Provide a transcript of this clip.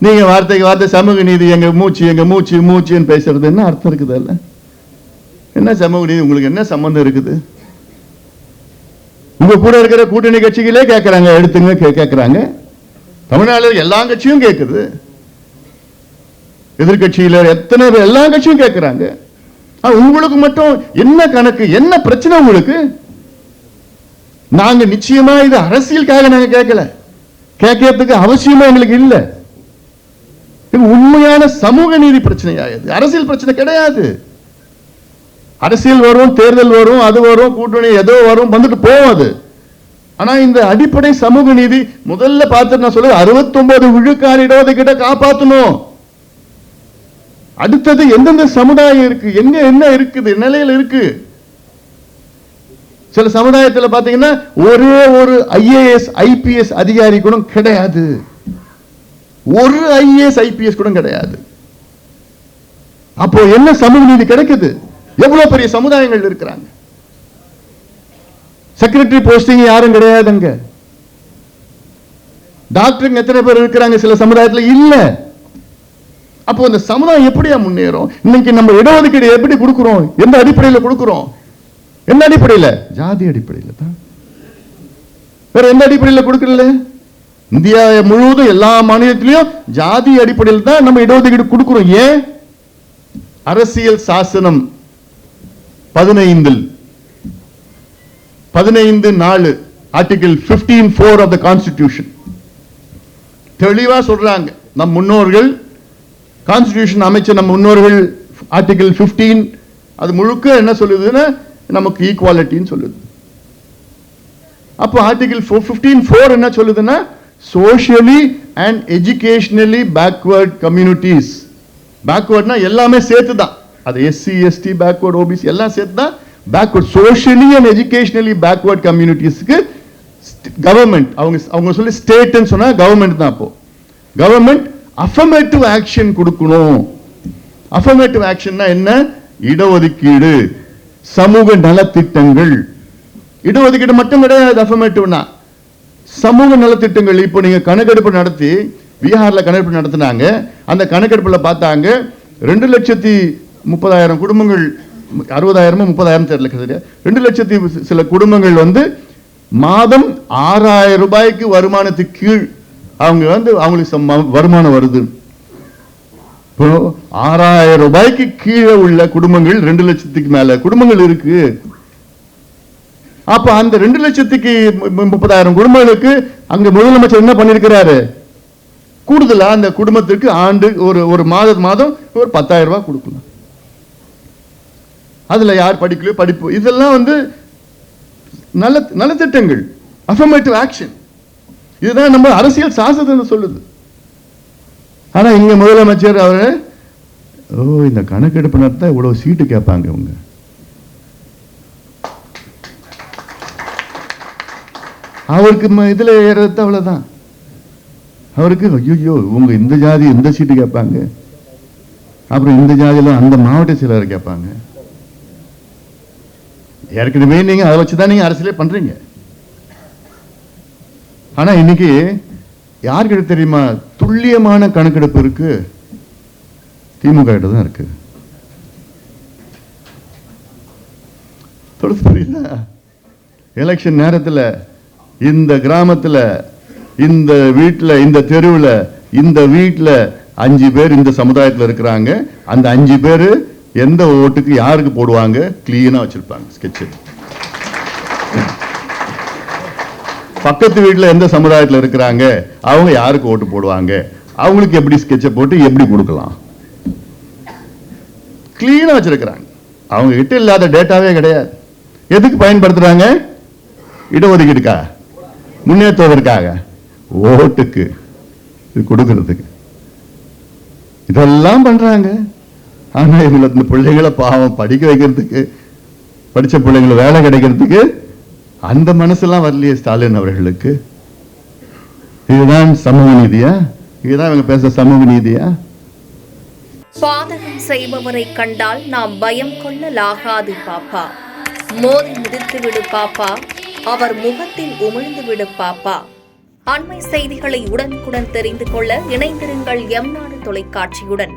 நீங்க வார்த்தைக்கு வார்த்தை சமூக நீதி எங்க மூச்சு மூச்சுன்னு பேசுறது என்ன அர்த்தம் இருக்குது? அல்ல என்ன சமூக நீதி? உங்களுக்கு என்ன சம்பந்தம் இருக்குது? உங்க கூட இருக்கிற கூட்டணி கட்சிகளே கேட்கறாங்க, எடுத்துங்க கேட்கறாங்க. தமிழ்நாட்டில் எல்லா கட்சியும் கேட்குது, எதிர்கட்சியில எத்தனை பேர் எல்லா கட்சியும் கேட்கிறாங்க. உங்களுக்கு மட்டும் என்ன கணக்கு, என்ன பிரச்சனை உங்களுக்கு? நாங்க நிச்சயமா இது அரசியலுக்காக நாங்க கேட்கல, கேட்கறதுக்கு அவசியமா எங்களுக்கு இல்லை. இது உண்மையான சமூக நீதி பிரச்சனையா? அரசியல் பிரச்சனை கிடையாது. அரசியல் வரும், தேர்தல் வரும், அது வரும், கூட்டணி ஏதோ வரும், வந்துட்டு போவாது. ஆனா இந்த அடிப்படை சமூக நீதி முதல்ல பார்த்து நான் சொல்ல 69 விழுக்காடு இடஒதுக்கீட்டை காப்பாற்றணும். அடுத்தது எந்தெந்த சமுதாயம் இருக்கு, எங்க என்ன இருக்குது, நிலையில இருக்கு. சில சமுதாயத்தில் பாத்தீங்கன்னா ஒரே ஒரு IAS IPS அதிகாரி கூட கிடையாது, ஒரு IAS IPS கூட கிடையாது. அப்போ என்ன சமூக நீதி கிடைக்குது? எவ்வளவு பெரிய சமுதாயங்கள் இருக்கிறாங்க. செக்ரட்டரி போஸ்டிங் யாரும் கிடையாதுங்க. டாக்டருங்க எத்தனை பேர் இருக்கிறாங்க சில சமுதாயத்தில்? இல்ல. அப்போ இந்த சமுதாயம் எப்படியா முன்னேறும்? இன்னைக்கு நம்ம இடஒதுக்கீடு எப்படி கொடுக்கிறோம்? எந்த அடிப்படையில் கொடுக்கிறோம்? எந்த அடிப்படையில்? ஜாதி அடிப்படையில் தான். வேற எந்த அடிப்படையில் கொடுக்கல? இந்தியா முழுவதும் எல்லா மாநிலத்திலையும் ஜாதி அடிப்படையில் தான் நம்ம இடஒதுக்கீடு கொடுக்கிறோம். ஏன்? அரசியல் சாசனம் 15(4) ஆர்டிகிள் 15(4) of the Constitution தெளிவா சொல்றாங்க. நம் முன்னோர்கள் கான்ஸ்டிடியூஷன் அமைச்ச நம் முன்னோர்கள் ஆர்டிகிள் 15 அது முழுக்க என்ன சொல்லுதுன்னா நமக்கு ஈக்குவாலிட்டின்னு சொல்லுது. அப்போ ஆர்டிகிள் 15(4) என்ன சொல்லுதுன்னா socially and educationally backward communities. பேக்வர்ட்னா எல்லாமே சேர்த்து தான், அது SC ST பேக்வர்ட் OBC எல்லாம் சேர்த்து தான் backward. Socially and educationally backward கம்யூனிட்டிஸ்க்கு கவர்மெண்ட் அவங்க சொல்லி ஸ்டேட்னு சொன்னா கவர்மெண்ட் தான். அப்போ கவர்மெண்ட் அஃபர்மேட்டிவ் ஆக்ஷன் கொடுக்கணும். அஃபர்மேட்டிவ் ஆக்ஷன்னா என்ன? இடஒதுக்கீடு, சமூக நலத்திட்டங்கள். இடஒதுக்கீடு மட்டும் கிடையாது அஃபர்மேட்டிவ்னா, சமூக நலத்திட்டங்கள். இப்போ நீங்க கணக்கெடுப்பு நடத்தி பீகார்ல கணக்கெடுப்பு நடத்தினாங்க. அந்த கணக்கெடுப்புல பார்த்தாங்க 2,30,000 குடும்பங்கள், 60,000 30,000 தெரியல, 2 லட்சத்தி சில குடும்பங்கள் மாதம் 6,000 ரூபாய்க்கு வருமானத்துக்கு கீழ் அவங்களுக்கு வருமானம் வருது. 6,000 ரூபாய்க்கு கீழே உள்ள குடும்பங்கள் 2 லட்சத்துக்கு மேல குடும்பங்கள் இருக்கு. அப்ப அந்த 2,30,000 குடும்பங்களுக்கு அங்க முதலமைச்சர் என்ன பண்ணிருக்கிறாரு? கூடுதலா அந்த குடும்பத்திற்கு ஆண்டு ஒரு மாதம் ஒரு 10,000 ரூபாய் கொடுக்கணும். அதுல யார் படிக்கலையோ படிப்பு, இதெல்லாம் நல்ல திட்டங்கள், அஃபர்மேட்டிவ் ஆக்ஷன். இதுதான் நம்ம அரசியல் சாசனம் சொல்லுது. ஆனா இங்க முதலமைச்சர் அவரு இந்த கணக்கெடுப்பு நடத்த இவ்வளவு சீட்டு கேட்பாங்க இவங்க. அவருக்கு இதுல ஏறது அவ்வளவுதான். அவருக்கு ஐயோ இவங்க இந்த ஜாதி இந்த சீட்டு கேட்பாங்க, அப்புறம் இந்த ஜாதியில அந்த மாவட்ட செயலர் கேட்பாங்க. ஏற்கனவே நீங்க அதை வச்சுதான் நீங்க அரசியலே பண்றீங்க. ஆனா இன்னைக்கு யார்கிட்ட தெரியுமா துல்லியமான கணக்கெடுப்பு இருக்கு? திமுக கிட்ட தான் இருக்கு. புரியுதா? எலெக்ஷன் நேரத்தில் இந்த கிராமத்தில், இந்த வீட்டில், இந்த தெருவில், இந்த வீட்டில் 5 பேர் இந்த சமுதாயத்தில் இருக்கிறாங்க. அந்த 5 பேர் எந்த ஓட்டுக்கு யாருக்கு போடுவாங்க கிளீனா வச்சிருப்பாங்க ஸ்கெட்ச். பக்கத்து வீட்டில் எந்த சமுதாயத்தில் இருக்கிறாங்க அவங்க யாருக்கு ஓட்டு போடுவாங்க, அவங்களுக்கு எப்படி ஸ்கெட்சை போட்டு எப்படி கொடுக்கலாம் கிளீனா வச்சிருக்கிறாங்க. அவங்க கிட்ட இல்லாத டேட்டாவே கிடையாது. எதுக்கு பயன்படுத்துறாங்க? இடஒதுக்கீடுக்கா, முன்னேற்றுவதற்காக, ஓட்டுக்கு கொடுக்கிறதுக்கு இதெல்லாம் பண்றாங்க. ஆனா இவங்களை இந்த பிள்ளைகளை பாவம் படிக்க வைக்கிறதுக்கு, படிச்ச பிள்ளைங்களை வேலை கிடைக்கிறதுக்கு அந்த மனசெல்லாம் வரலையே ஸ்டாலின் அவர்களுக்கு. இதுதான் சமூக நீதியா? இதுதான் இவங்க பேச சமூக நீதியா? பாதகம் செய்பவரை கண்டால் நாம் பயம் கொள்ளலாகாது பாப்பா. மோதி மிதித்து விடு பாப்பா, அவர் முகத்தில் உமிழ்ந்து விடு பாப்பா. அண்மை செய்திகளை உடனுக்குடன் தெரிந்து கொள்ள இணைந்திருங்கள் எம் நாடு தொலைக்காட்சியுடன்.